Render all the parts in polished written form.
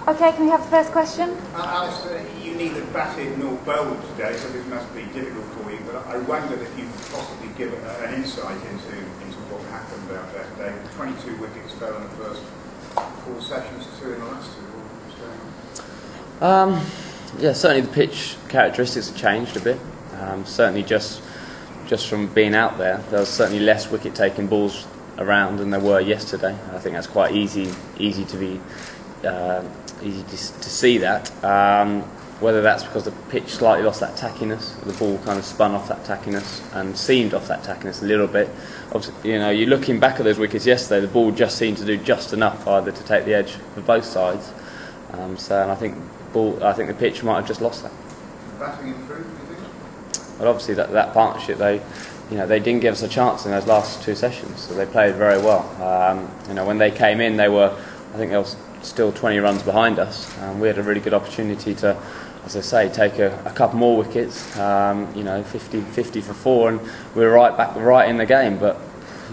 Okay, can we have the first question? Alastair, you neither batted nor bowled today, so this must be difficult for you, but I wondered if you could possibly give an insight into what happened out there today. 22 wickets fell in the first 4 sessions, 2 in the last 2. What was going on? Yeah, certainly the pitch characteristics have changed a bit. Certainly just from being out there was certainly less wicket-taking balls around than there were yesterday. I think that's quite easy to see that. Whether that's because the pitch slightly lost that tackiness, the ball kind of spun off that tackiness and seemed off that tackiness a little bit. Obviously, you're looking back at those wickets yesterday, the ball just seemed to do just enough either to take the edge for both sides. So I think the pitch might have just lost that. Batting improved, do you think? But obviously that partnership, they didn't give us a chance in those last 2 sessions, so they played very well. When they came in, they were still 20 runs behind us. We had a really good opportunity to, as I say, take a couple more wickets. 50 for 4, and we were right in the game. But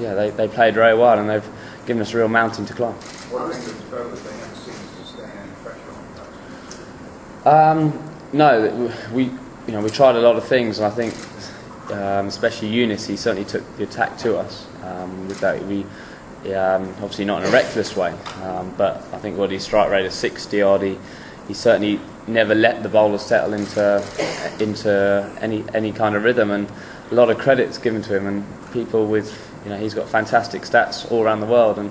yeah, they played very well, and they've given us a real mountain to climb. What do you think of the bowlers? They never seem to sustain any pressure on that. No, we tried a lot of things, and I think especially Eunice, he certainly took the attack to us. With that, obviously not in a reckless way, but I think his strike rate is 60 odd. He certainly never let the bowlers settle into any kind of rhythm, and a lot of credit's given to him. And people he's got fantastic stats all around the world, and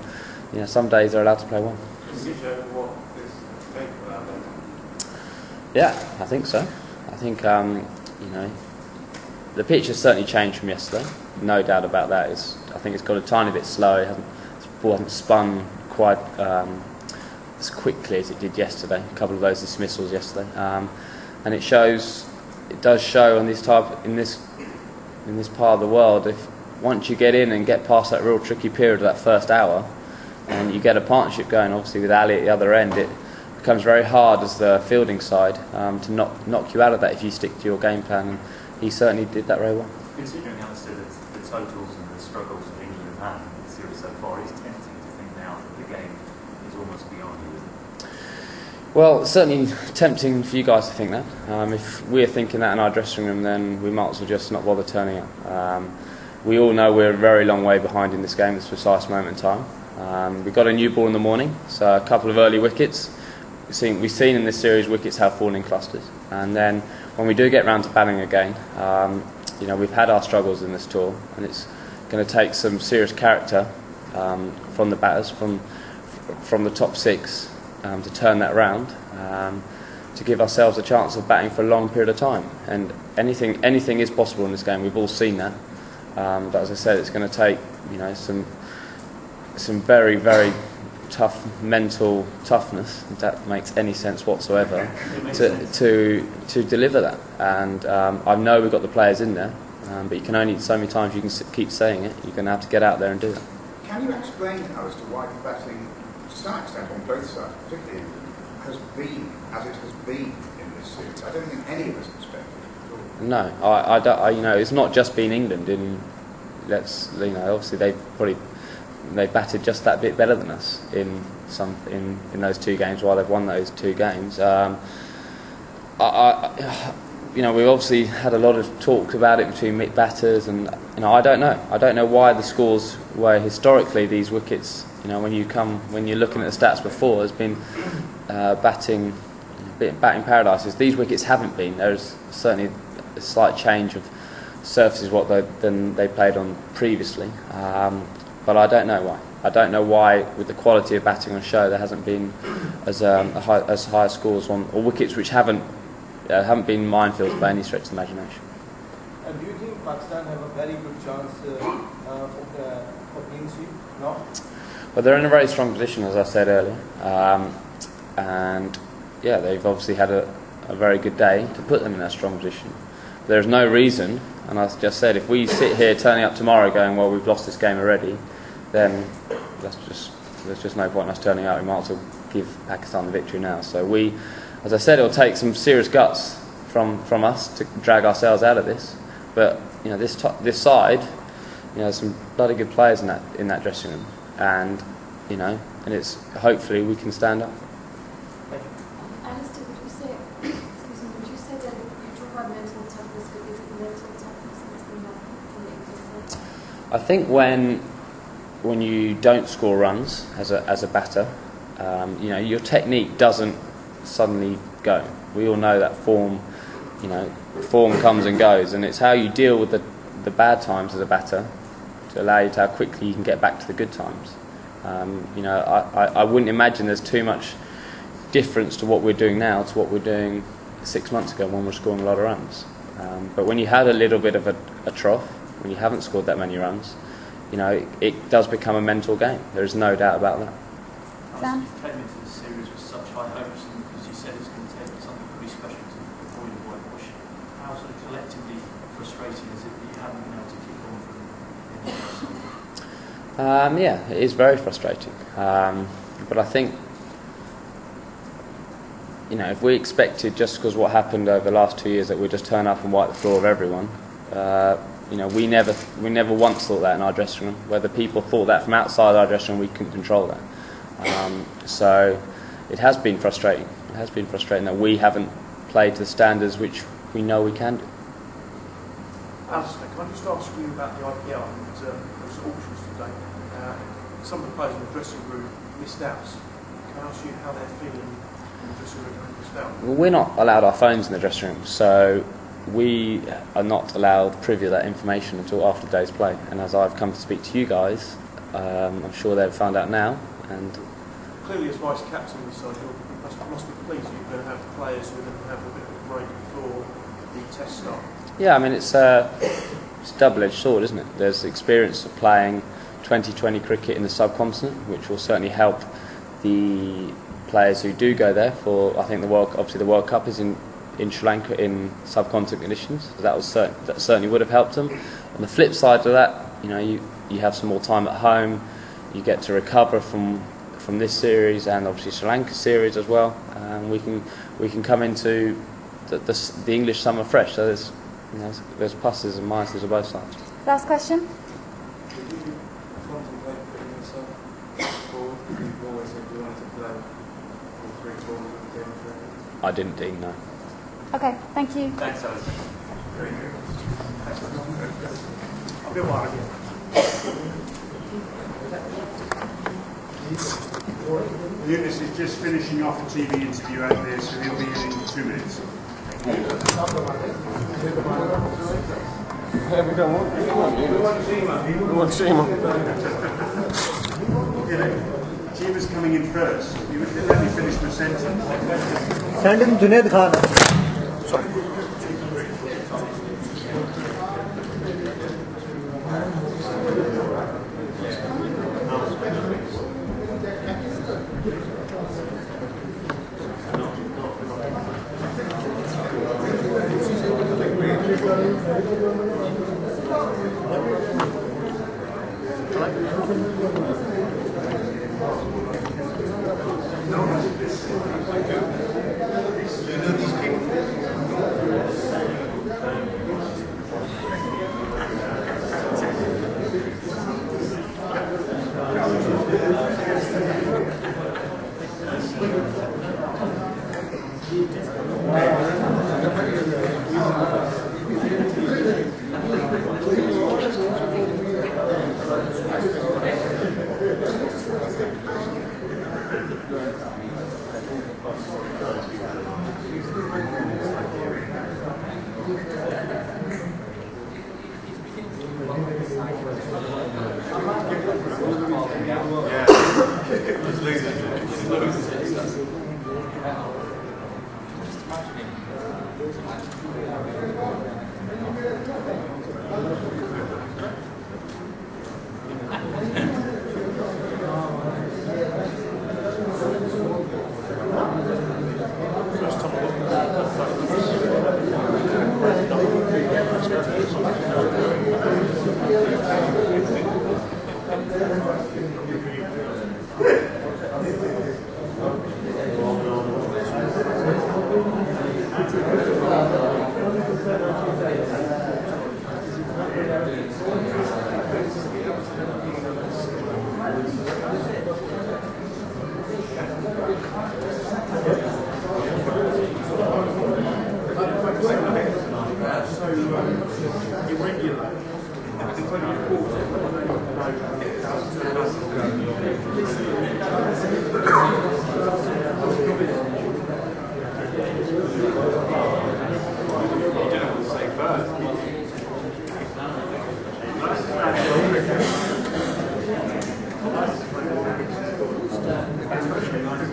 some days they're allowed to play well. Can you show what is capable out there? Yeah, I think so. I think the pitch has certainly changed from yesterday, no doubt about that. I think it's got a tiny bit slower. The ball hasn't spun quite as quickly as it did yesterday. A couple of those dismissals yesterday, and it does show on in this part of the world. If once you get in and get past that real tricky period of that first hour, and you get a partnership going, obviously with Ali at the other end, it becomes very hard as the fielding side to knock you out of that if you stick to your game plan. And he certainly did that very well. Considering, Alastair, the totals and the struggles that England have had in the series so far, it's tempting to think now that the game is almost beyond you, isn't it? Well, it's certainly tempting for you guys to think that. If we're thinking that in our dressing room, then we might as well just not bother turning up. We all know we're a very long way behind in this game at this precise moment in time. We got a new ball in the morning, so a couple of early wickets. We've seen in this series wickets have fallen in clusters, and then when we do get round to batting again, we've had our struggles in this tour, and it's going to take some serious character from the batters, from the top 6, to turn that round, to give ourselves a chance of batting for a long period of time. And anything is possible in this game. We've all seen that. But as I said, it's going to take some very, very tough mental toughness, if that makes any sense whatsoever, to deliver that. And I know we've got the players in there, but you can only so many times you can keep saying it. You're going to have to get out there and do that. Can you explain as to why the batting, to some extent on both sides, particularly has been as it has been in this series? I don't think any of us expected it. No, I don't. It's not just been England. Obviously they batted just that bit better than us in those 2 games, while they've won those 2 games. We've obviously had a lot of talk about it between batters, and I don't know why the scores where historically these wickets, when you're looking at the stats before, has been batting paradises. These wickets haven't been. There's certainly a slight change of surfaces than they played on previously. But I don't know why. I don't know why, with the quality of batting on show, there hasn't been as high scores on or wickets which haven't been minefields by any stretch of the imagination. And do you think Pakistan have a very good chance for clean sweep? No. Well, they're in a very strong position, as I said earlier, and yeah, they've obviously had a very good day to put them in that strong position. There's no reason, and as I just said, if we sit here turning up tomorrow going, well, we've lost this game already, then there's just no point in us turning out. We might as well give Pakistan the victory now. So as I said, it'll take some serious guts from us to drag ourselves out of this. But this side, there's some bloody good players in that dressing room, and it's hopefully we can stand up. Thank you. I think when you don't score runs as a batter, you know, your technique doesn't suddenly go. We all know that form comes and goes, and it's how you deal with the bad times as a batter to allow you to how quickly you can get back to the good times. You know, I wouldn't imagine there's too much difference to what we're doing now to what we're doing 6 months ago when we're scoring a lot of runs. But when you had a little bit of a trough, when you haven't scored that many runs, you know, it does become a mental game. There is no doubt about that. Sam? You came into this series with such high hopes, and as you said, it's going to take something pretty special to before you whitewash. How sort of collectively frustrating is it that you haven't been able to kick on from Yeah, it is very frustrating. But I think, you know, if we expected just because what happened over the last 2 years that we'd just turn up and wipe the floor of everyone, you know, we never once thought that in our dressing room. Whether people thought that from outside our dressing room, we couldn't control that. So it has been frustrating. It has been frustrating that we haven't played to the standards which we know we can do. Alastair, can I just ask you about the IPL and those auctions today? Some of the players in the dressing room missed out. Can I ask you how they're feeling in the dressing room having missed out? Well, we're not allowed our phones in the dressing room, so we are not allowed privy to that information until after the day's play. And as I've come to speak to you guys, I'm sure they've found out now. And clearly, as vice captain of the side, you must be pleased that you're going to have players who are going to have a bit of a break before the test start. Yeah, I mean, it's a double-edged sword, isn't it? There's experience of playing 2020 cricket in the subcontinent, which will certainly help the players who do go there for, I think, the World Cup is in Sri Lanka in subcontinent conditions. So that certainly would have helped them. On the flip side of that, you know, you have some more time at home. You get to recover from this series and obviously Sri Lanka series as well. And we can come into the English summer fresh. So there's pluses and minuses on both sides. Last question. Did you contemplate putting yourself forward? You've always said you wanted to play all 3 tournaments with the game for I didn't, Dean, no. Okay, thank you. Thanks, Alice. Very good. I'll be a while again. Eunice is just finishing off a TV interview out there, so he'll be in 2 minutes. We don't want we want Seema. Seema's coming in first. You let me finish my sentence. Send him Junaid Khan. Sorry.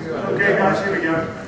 Okay, guys, here we go.